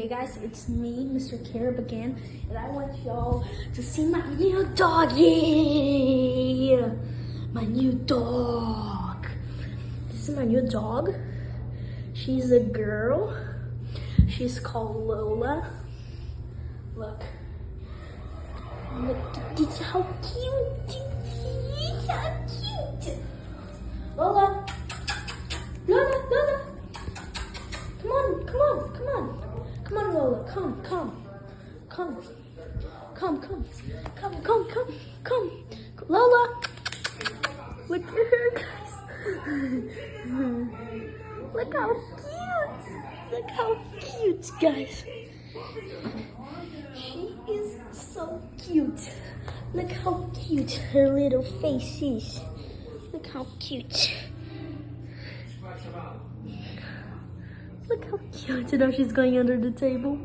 Hey guys, it's me, Mr.Karebe again, and I want y'all to see my new doggy. My new dog. This is my new dog. She's a girl. She's called Lola. Look. Look at this, how cute. How cute. Lola. Lola, Lola. Come on, come on, come on. Come on, Lola, come. Come. Lola. Look at her, guys. Look how cute. Look how cute, guys. She is so cute. Look how cute her little face is. Look how cute. Look how cute. Now she's going under the table.